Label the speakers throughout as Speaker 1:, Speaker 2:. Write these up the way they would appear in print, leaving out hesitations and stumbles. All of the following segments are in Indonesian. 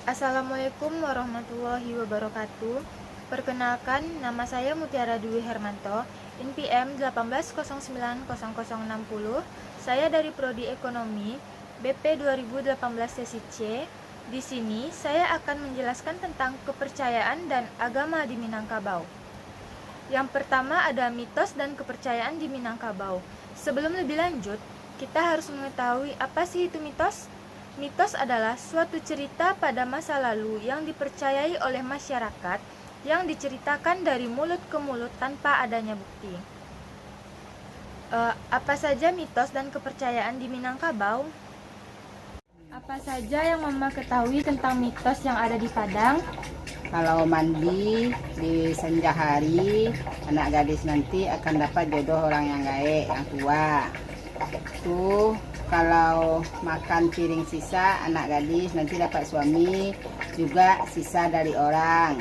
Speaker 1: Assalamualaikum warahmatullahi wabarakatuh. Perkenalkan, nama saya Mutiara Dwi Hermanto, NPM 18090060. Saya dari Prodi Ekonomi, BP 2018 sesi C. Di sini saya akan menjelaskan tentang kepercayaan dan agama di Minangkabau. Yang pertama ada mitos dan kepercayaan di Minangkabau. Sebelum lebih lanjut, kita harus mengetahui apa sih itu mitos. Mitos adalah suatu cerita pada masa lalu yang dipercayai oleh masyarakat yang diceritakan dari mulut ke mulut tanpa adanya bukti. Apa saja mitos dan kepercayaan di Minangkabau? Apa saja yang Mama ketahui tentang mitos yang ada di Padang?
Speaker 2: Kalau mandi di senja hari, anak gadis nanti akan dapat jodoh orang yang baik, yang tua. Tuh, kalau makan piring sisa, anak gadis nanti dapat suami, juga sisa dari orang.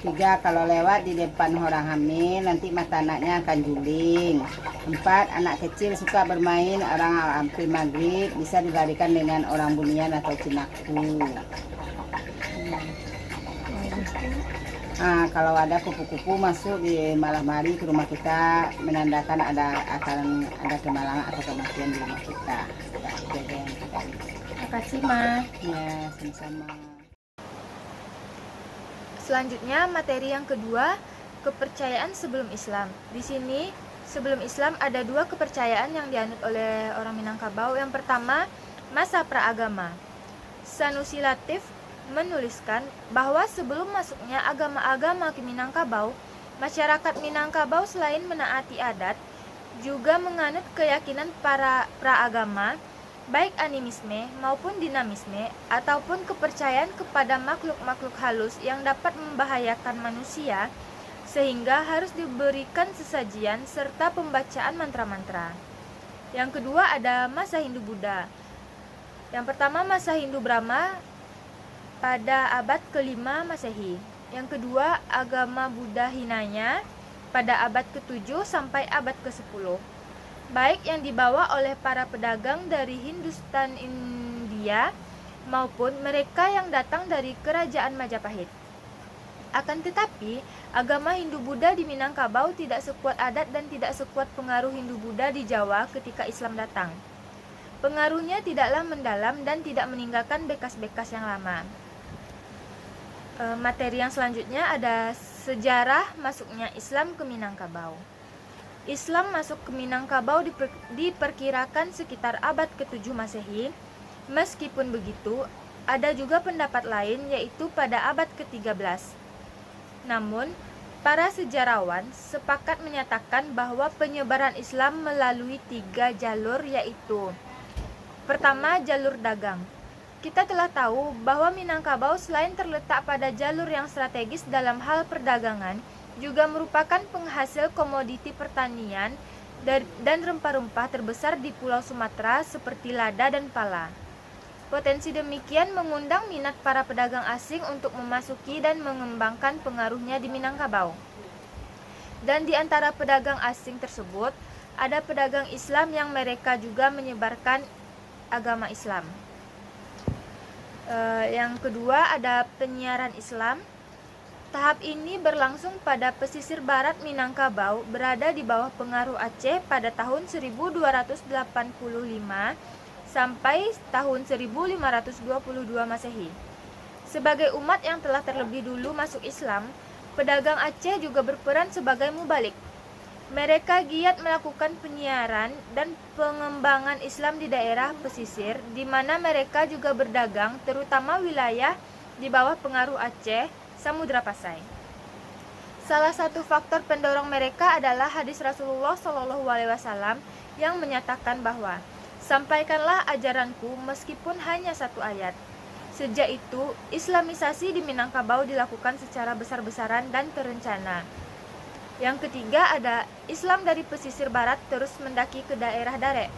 Speaker 2: 3, kalau lewat di depan orang hamil, nanti mata anaknya akan juling. 4, anak kecil suka bermain, orang hampir maghrib bisa dilarikan dengan orang bunian atau cinaku. Kalau ada kupu-kupu masuk di malam hari ke rumah kita, menandakan akan ada kemalangan atau kematian di rumah kita.
Speaker 1: Terima kasih, Ma.
Speaker 2: Ya, sama-sama.
Speaker 1: Selanjutnya, materi yang kedua, kepercayaan sebelum Islam. Di sini, sebelum Islam ada 2 kepercayaan yang dianut oleh orang Minangkabau. Yang pertama, masa praagama. Sanusi Latif menuliskan bahwa sebelum masuknya agama-agama ke Minangkabau, masyarakat Minangkabau selain menaati adat, juga menganut keyakinan para praagama, baik animisme maupun dinamisme, ataupun kepercayaan kepada makhluk-makhluk halus yang dapat membahayakan manusia, sehingga harus diberikan sesajian serta pembacaan mantra-mantra. Yang kedua ada masa Hindu-Buddha. Yang pertama masa Hindu-Brahma pada abad ke-5 Masehi. Yang kedua, agama Buddha Hinaya pada abad ke-7 sampai abad ke-10. Baik yang dibawa oleh para pedagang dari Hindustan India maupun mereka yang datang dari kerajaan Majapahit. Akan tetapi, agama Hindu-Buddha di Minangkabau tidak sekuat adat dan tidak sekuat pengaruh Hindu-Buddha di Jawa ketika Islam datang. Pengaruhnya tidaklah mendalam dan tidak meninggalkan bekas-bekas yang lama. Materi yang selanjutnya ada sejarah masuknya Islam ke Minangkabau. Islam masuk ke Minangkabau diperkirakan sekitar abad ke-7 Masehi. Meskipun begitu, ada juga pendapat lain yaitu pada abad ke-13. Namun, para sejarawan sepakat menyatakan bahwa penyebaran Islam melalui 3 jalur yaitu: pertama, jalur dagang. Kita telah tahu bahwa Minangkabau selain terletak pada jalur yang strategis dalam hal perdagangan, juga merupakan penghasil komoditi pertanian dan rempah-rempah terbesar di Pulau Sumatera seperti lada dan pala. Potensi demikian mengundang minat para pedagang asing untuk memasuki dan mengembangkan pengaruhnya di Minangkabau. Dan di antara pedagang asing tersebut, ada pedagang Islam yang mereka juga menyebarkan agama Islam. Yang kedua ada penyiaran Islam. Tahap ini berlangsung pada pesisir barat Minangkabau, berada di bawah pengaruh Aceh pada tahun 1285 sampai tahun 1522 Masehi. Sebagai umat yang telah terlebih dulu masuk Islam, pedagang Aceh juga berperan sebagai mubalik. Mereka giat melakukan penyiaran dan pengembangan Islam di daerah pesisir, di mana mereka juga berdagang, terutama wilayah di bawah pengaruh Aceh, Samudra Pasai. Salah satu faktor pendorong mereka adalah hadis Rasulullah SAW yang menyatakan bahwa sampaikanlah ajaranku meskipun hanya 1 ayat. Sejak itu, Islamisasi di Minangkabau dilakukan secara besar-besaran dan terencana. Yang ketiga ada Islam dari pesisir barat terus mendaki ke daerah Darek.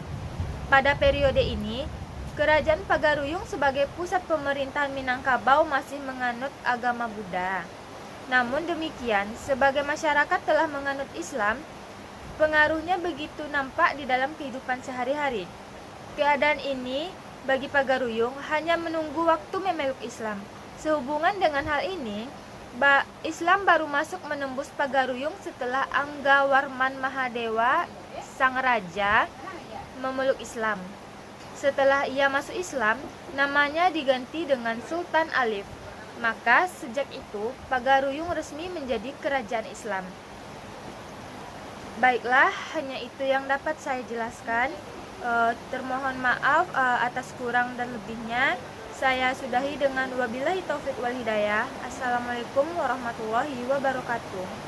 Speaker 1: Pada periode ini, Kerajaan Pagaruyung sebagai pusat pemerintahan Minangkabau masih menganut agama Buddha. Namun demikian, sebagai masyarakat telah menganut Islam, pengaruhnya begitu nampak di dalam kehidupan sehari-hari. Keadaan ini bagi Pagaruyung hanya menunggu waktu memeluk Islam. Sehubungan dengan hal ini, Islam baru masuk menembus Pagaruyung setelah Anggawarman Mahadewa, sang raja, memeluk Islam. Setelah ia masuk Islam, namanya diganti dengan Sultan Alif. Maka sejak itu Pagaruyung resmi menjadi kerajaan Islam. Baiklah, hanya itu yang dapat saya jelaskan. Termohon maaf atas kurang dan lebihnya. Saya sudahi dengan wabillahi taufik wal hidayah. Assalamualaikum warahmatullahi wabarakatuh.